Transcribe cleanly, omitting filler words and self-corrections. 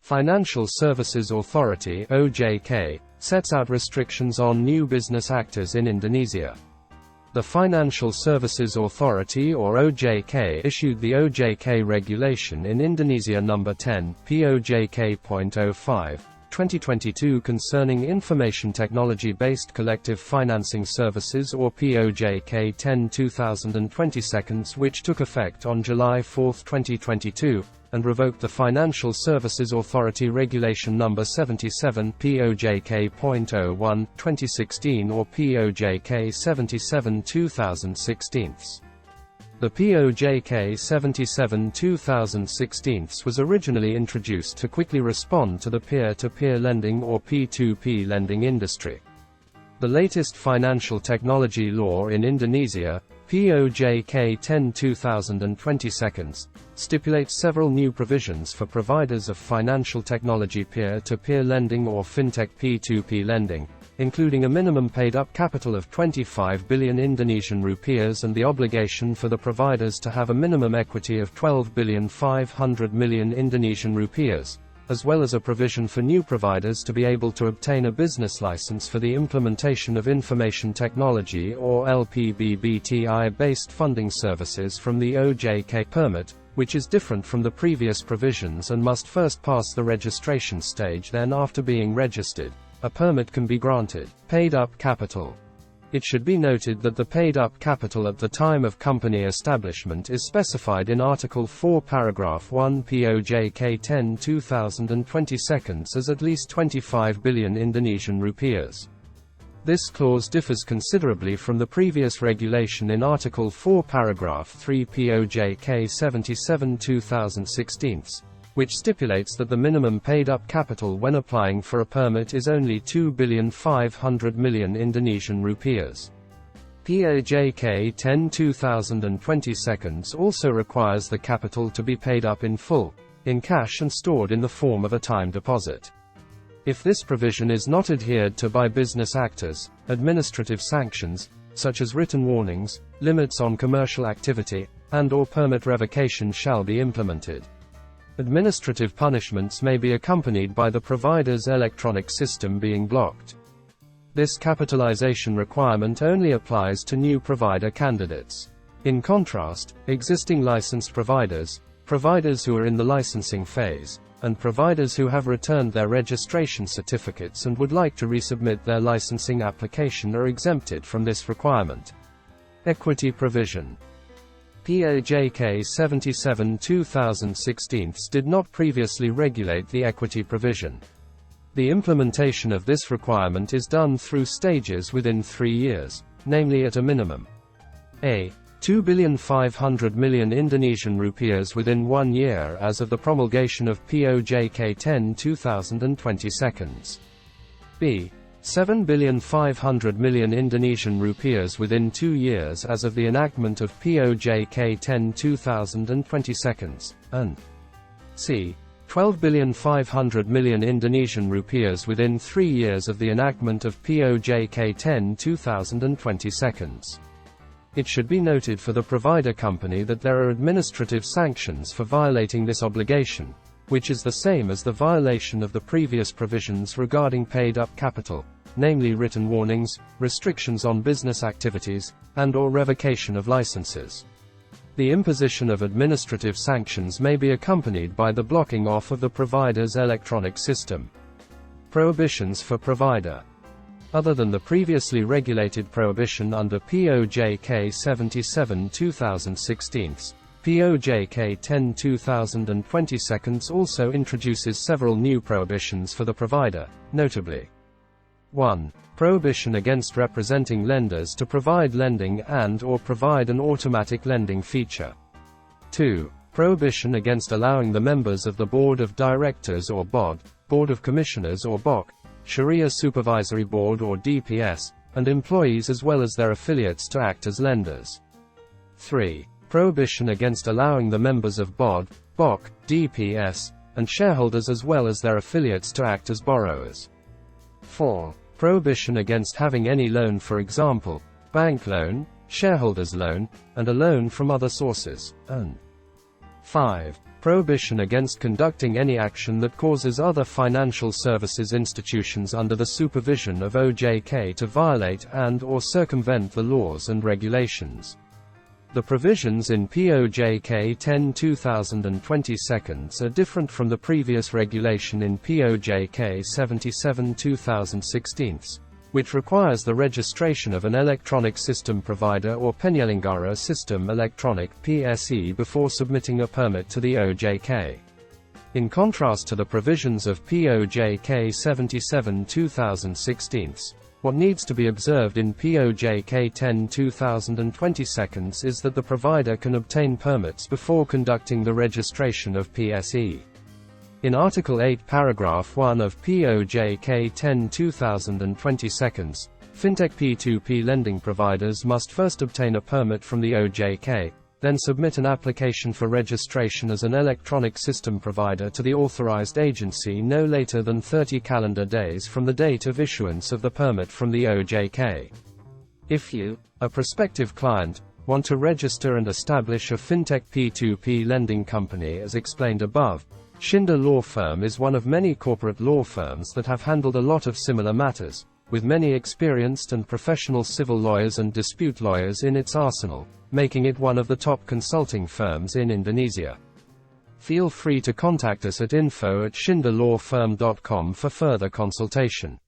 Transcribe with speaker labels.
Speaker 1: Financial Services Authority (OJK) sets out restrictions on new business actors in Indonesia. The Financial Services Authority or OJK issued the OJK Regulation in Indonesia No. 10, POJK.05, 2022 concerning Information Technology-Based Collective Financing Services or POJK 10/2022, which took effect on July 4, 2022, and revoked the Financial Services Authority Regulation No. 77 POJK.01, 2016 or POJK 77/2016. The POJK 77/2016 was originally introduced to quickly respond to the peer-to-peer lending or P2P lending industry. The latest financial technology law in Indonesia, POJK 10/2022, stipulates several new provisions for providers of financial technology peer-to-peer lending or fintech P2P lending, including a minimum paid-up capital of 25 billion Indonesian rupiahs and the obligation for the providers to have a minimum equity of 12.5 billion Indonesian rupiahs, as well as a provision for new providers to be able to obtain a business license for the implementation of information technology or LPBBTI-based funding services from the OJK permit, which is different from the previous provisions and must first pass the registration stage. Then, after being registered, a permit can be granted. Paid-up capital. It should be noted that the paid-up capital at the time of company establishment is specified in Article 4 Paragraph 1 POJK 10/2022 as at least 25 billion Indonesian rupiahs. This clause differs considerably from the previous regulation in Article 4 Paragraph 3 POJK 77/2016, which stipulates that the minimum paid-up capital when applying for a permit is only 2.5 billion Indonesian rupiahs. POJK 10/2022 also requires the capital to be paid up in full, in cash and stored in the form of a time deposit. If this provision is not adhered to by business actors, administrative sanctions, such as written warnings, limits on commercial activity, and/or permit revocation shall be implemented. Administrative punishments may be accompanied by the provider's electronic system being blocked. This capitalization requirement only applies to new provider candidates. In contrast, existing licensed providers, providers who are in the licensing phase, and providers who have returned their registration certificates and would like to resubmit their licensing application are exempted from this requirement. Equity provision. POJK 77/2016 did not previously regulate the equity provision. The implementation of this requirement is done through stages within 3 years, namely at a minimum a. 2.5 billion Indonesian rupiahs within 1 year as of the promulgation of POJK 10/2022. b. 7.5 billion Indonesian rupiahs within 2 years as of the enactment of POJK 10/2022, and c. 12.5 billion Indonesian rupiahs within 3 years of the enactment of POJK 10/2022. It should be noted for the provider company that there are administrative sanctions for violating this obligation, which is the same as the violation of the previous provisions regarding paid-up capital, namely written warnings, restrictions on business activities, and/or revocation of licenses. The imposition of administrative sanctions may be accompanied by the blocking off of the provider's electronic system. Prohibitions for provider. Other than the previously regulated prohibition under POJK 77/2016, POJK 10/2022 also introduces several new prohibitions for the provider, notably 1. Prohibition against representing lenders to provide lending and/or provide an automatic lending feature. 2. Prohibition against allowing the members of the Board of Directors or BOD, Board of Commissioners or BOC, Sharia Supervisory Board or DPS, and employees as well as their affiliates to act as lenders. 3. Prohibition against allowing the members of BOD, BOC, DPS, and shareholders as well as their affiliates to act as borrowers. 4. Prohibition against having any loan, for example, bank loan, shareholders loan, and a loan from other sources, and 5. Prohibition against conducting any action that causes other financial services institutions under the supervision of OJK to violate and/or circumvent the laws and regulations. The provisions in POJK 10/2022 are different from the previous regulation in POJK 77/2016, which requires the registration of an electronic system provider or Penyelenggara Sistem Elektronik (PSE) before submitting a permit to the OJK. In contrast to the provisions of POJK 77/2016, what needs to be observed in POJK 10/2022 is that the provider can obtain permits before conducting the registration of PSE. In Article 8 Paragraph 1 of POJK 10/2022, fintech P2P lending providers must first obtain a permit from the OJK, then submit an application for registration as an electronic system provider to the authorized agency no later than 30 calendar days from the date of issuance of the permit from the OJK. If you, a prospective client, want to register and establish a fintech P2P lending company as explained above, Schinder Law Firm is one of many corporate law firms that have handled a lot of similar matters, with many experienced and professional civil lawyers and dispute lawyers in its arsenal, making it one of the top consulting firms in Indonesia. Feel free to contact us at info@schinderlawfirm.com for further consultation.